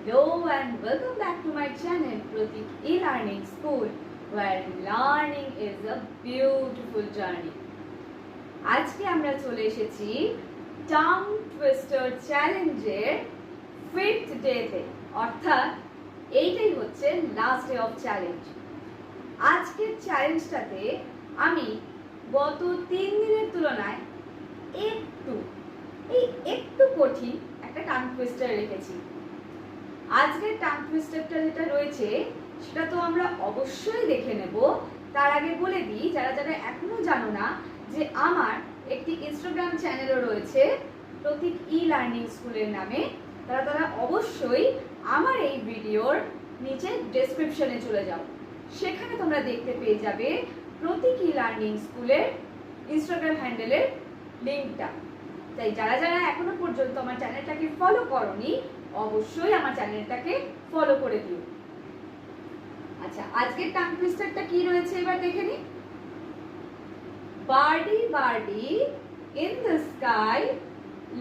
Hello and welcome back to my channel Pratik E-Learning School where learning is a beautiful journey. আজকে আমরা চলে এসেছি tongue twister চ্যালেঞ্জের 5th ডেতে, অর্থাৎ এইটাই হচ্ছে লাস্ট ডে অফ চ্যালেঞ্জ। আজকের চ্যালেঞ্জটাতে আমি গত 3 দিনের তুলনায় একটু কঠিন একটা টাং টুইস্টার রেখেছি। আজকের টাং টুইস্টারটা যেটা রয়েছে সেটা তো আমরা অবশ্যই দেখে নেব। তার আগে বলে দিই, যারা যারা এখনো জানো না, যে আমার একটি ইনস্টাগ্রাম চ্যানেলও রয়েছে প্রতীক ই লার্নিং স্কুলের নামে। তারা অবশ্যই আমার এই ভিডিওর নিচে ডেসক্রিপশনে চলে যাও, সেখানে তোমরা দেখতে পেয়ে যাবে প্রতীক ই লার্নিং স্কুলের ইনস্টাগ্রাম হ্যান্ডেলের লিঙ্কটা। তাই যারা যারা এখনো পর্যন্ত আমার চ্যানেলটাকে ফলো করোনি, অবশ্যই আমার চ্যানেলটাকে ফলো করে দিও। আচ্ছা, আজকের টাং টুইস্টারটা কি রয়েছে এবার দেখে নি। Birdie birdie in the sky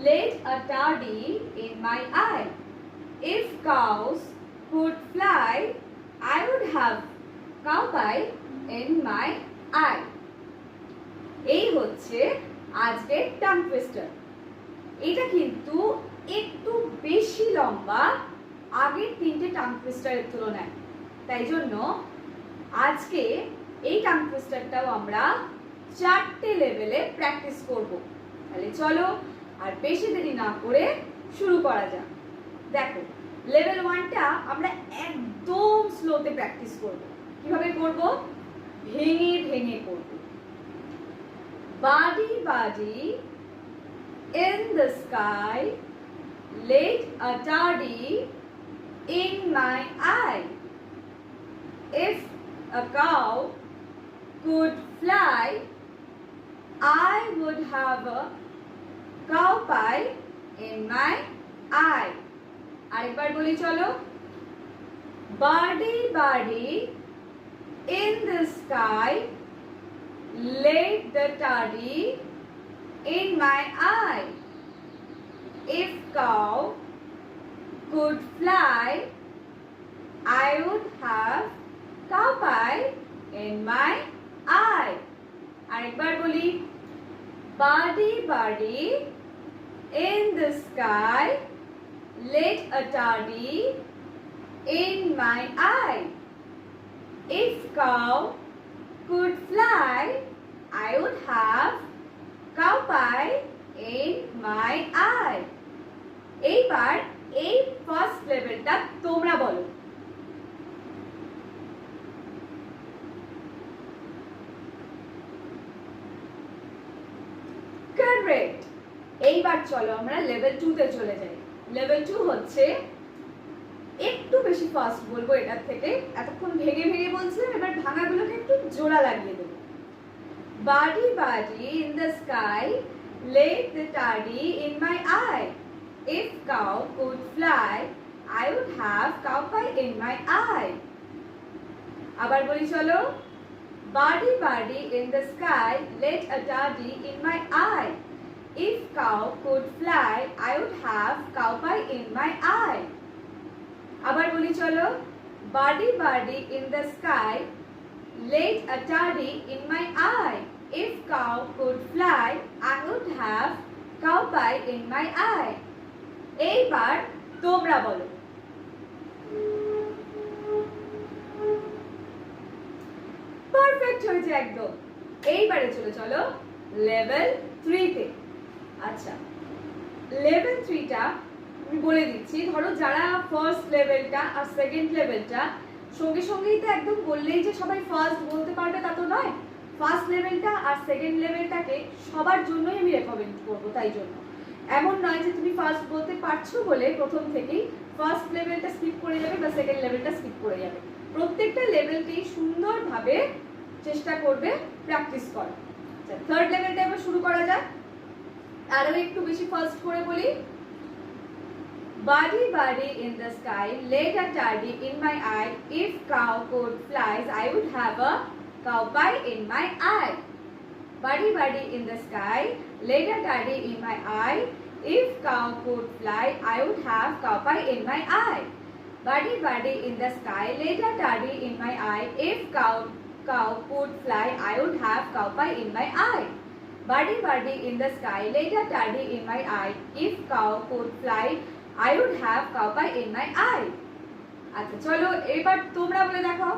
let a tardy in my eye, if cows could fly I would have cow pie in my eye. এই হচ্ছে আজকের টাং টুইস্টার। এটা কিন্তু একটু বেশি লম্বা আগের 3টে টাং টুইস্টারের তুলনায়, তাই জন্য আজকে এই টাং টুইস্টারটাও আমরা 4টে লেভেলে প্র্যাকটিস করব। তাহলে চলো আর বেশি দেরি না করে শুরু করা যাক। দেখো, লেভেল 1টা আমরা একদম স্লোতে প্র্যাকটিস করব। কিভাবে করব? ভেঙে ভেঙে করব। বাডি বাডি in the sky laid a tardy in my eye, if a cow could fly I would have a cow pie in my eye. আরেকবার বলি চলো। Birdie birdie in the sky laid the tardy in my eye, if cow could fly I would have cow pie in my eye. আরেকবার বলি। Birdie birdie in the sky let a tardy in my eye, if cow could fly I would have cow pie in my eye. এইবার এই first লেভেলটা তোমরা বলো। Correct. এইবার চলো আমরা লেভেল 2তে চলে যাই। লেভেল 2 হচ্ছে একটু বেশি ফাস্ট বলবো এটার থেকে। এতক্ষণ ভেঙে ভেঙে বলছিলাম, এবার ভাঙাগুলোকে একটু জোড়া লাগিয়ে দেবো। Birdie birdie in the sky laid the tardy in my eye, if cow could fly I would have cow pie in my eye. আবার বলি চলো। Birdie birdie in the sky laid a tardy in my eye, if cow could fly I would have cow pie in my eye. আবার বলি চলো। Birdie birdie in the sky laid a tardy in my eye, if cow could fly I would have cow pie in my eye. এইবার তোমরা বলো। Perfect হয়েছে একদম। এইবারে চলো লেভেল 3তে। আচ্ছা, লেভেল 3টা আমি বলে দিচ্ছি। ধরো যারা ফার্স্ট লেভেলটা আর সেকেন্ড লেভেলটা সঙ্গে সঙ্গেই তো একদম বললেই যে সবাই ফার্স্ট বলতে পারবে তা তো নয়। ফার্স্ট লেভেলটা আর সেকেন্ড লেভেলটাকে সবার জন্যই আমি রেকমেন্ড করবো। তাই জন্য এমন নয় যে তুমি ফার্স্ট বলতে পারছো বলে প্রথম থেকেই ফার্স্ট লেভেলটা স্কিপ করে যাবে বা সেকেন্ড লেভেলটা স্কিপ করে যাবে। প্রত্যেকটা লেভেলকেই সুন্দরভাবে চেষ্টা করবে প্র্যাকটিস করা। আচ্ছা, থার্ড লেভেলটা এবার শুরু করা যাক। আরো একটু বেশি ফার্স্ট করে বলি। Birdie birdie in the sky laid a tardy in my eye, if cow could fly I would have a cow pie in my eye. Birdie birdie in the sky laid a tardy in my eye, if cow could fly I would have cow pie in my eye. Birdie, birdie in the sky, later tardy in my eye. If cow could fly, I would have cow pie in my eye. Birdie, birdie in the sky, later tardy in my eye. If cow could fly, I would have cow pie in my eye. আচ্ছা চলো এবার তোমরা বলে দেখাও।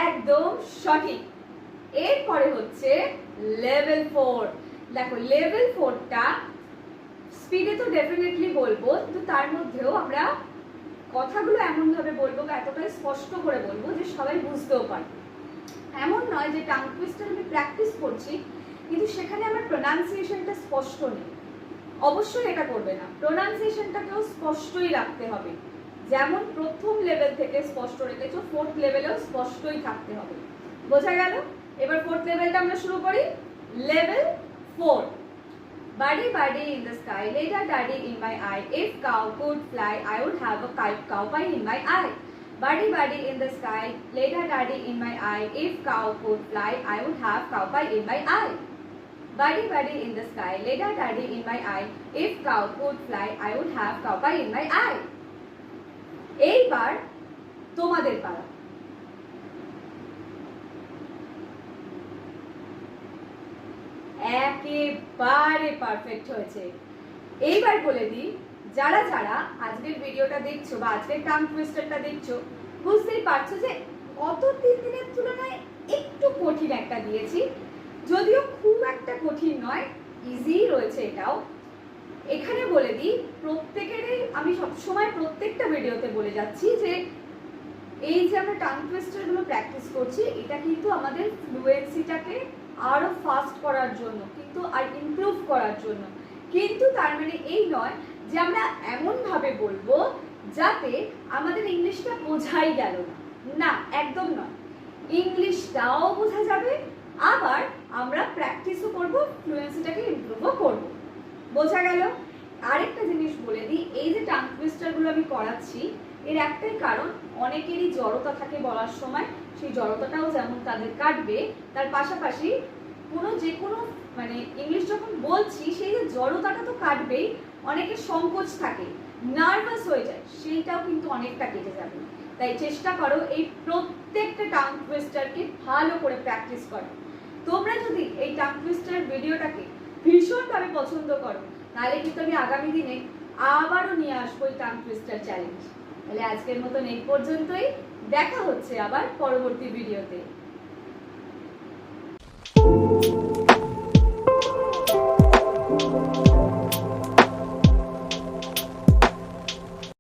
একদম সঠিক। এরপরে হচ্ছে লেভেল 4। দেখো লেভেল 4টা স্পিডে তো ডেফিনেটলি বলবো, কিন্তু তার মধ্যেও আমরা কথাগুলো এমন ভাবে বলবো বা এতটাই স্পষ্ট করে বলবো যে সবাই বুঝতেও পারবে। এমন নয় যে টাং টুইস্টার আমি প্র্যাকটিস করছি কিন্তু সেখানে আমার প্রোনাউন্সিয়েশনটা স্পষ্ট নেই। অবশ্যই এটা করবে না, প্রোনাউন্সিয়েশনটাকেও স্পষ্টই রাখতে হবে। যেমন প্রথম লেভেল থেকে স্পষ্ট রেখেছো, ফোর্থ লেভেলেও স্পষ্টই থাকতে হবে। বোঝা গেল? এবার ফোর্থ লেভেলটা আমরা শুরু করি। Level 4। Birdie, birdie in the sky, later daddy in my eye. If cow could fly, I would have a cow pie in my eye. Birdie, birdie in the sky, later daddy in my eye. If cow could fly, I would have cow pie in my eye. Birdie, birdie in the sky, later daddy in my eye. If cow could fly, I would have cow pie in my eye. এইবার তোমাদের পালা। একেবারে perfect হয়েছে। এইবার বলে দিই, যারা যারা আজকের ভিডিওটা দেখছো বা আজকের টাং টুইস্টারটা দেখছো, বুঝতেই পারছো যে গত 3 দিনের তুলনায় একটু কঠিন একটা দিয়েছি। যদিও খুব একটা কঠিন নয়, ইজি রয়েছে এটাও। এখানে বলে দিই, প্রত্যেকেরই আমি সবসময় প্রত্যেকটা ভিডিওতে বলে যাচ্ছি যে এই যে আমরা টাং টুইস্টারগুলো প্র্যাকটিস করছি, এটা কিন্তু আমাদের ফ্লুয়েন্সিটাকে আরো ফাস্ট করার জন্য, কিন্তু আর ইমপ্রুভ করার জন্য। কিন্তু তার মানে এই নয় যে আমরা এমন ভাবে বলবো যাতে আমাদের ইংলিশটা বোঝাই গেল না, না একদম নয়। ইংলিশটাও বোঝা যাবে, আবার আমরা প্র্যাকটিসও করব, ফ্লুয়েন্সিটাকে ইমপ্রুভও করব। বোঝা গেল? আরেকটা জিনিস বলে দিই, এই যে টাং টুইস্টারগুলো আমি করাচ্ছি এর একটাই কারণ, অনেকেরই জড়তা থাকে বলার সময়, সেই জড়তাটাও যেমন তাদের কাটবে, তার পাশাপাশি যে কোনো মানে ইংলিশ যখন বলছি সেই যে জড়তাটা তো কাটবেই, অনেকের সংকোচ থাকে, নার্ভাস হয়ে যায়, সেইটাও কিন্তু অনেকটা কেটে যাবে। তাই চেষ্টা করো এই প্রত্যেকটা টাং টুইস্টারকে ভালো করে প্র্যাকটিস করো। তোমরা যদি এই টাং টুইস্টার ভিডিওটাকে ভীষণভাবে পছন্দ করো, তাহলে কিন্তু আমি আগামী দিনে আবারও নিয়ে আসবো এই টাং টুইস্টার চ্যালেঞ্জ। তাহলে আজকের মতন এই পর্যন্তই, দেখা হচ্ছে আবার পরবর্তী ভিডিওতে।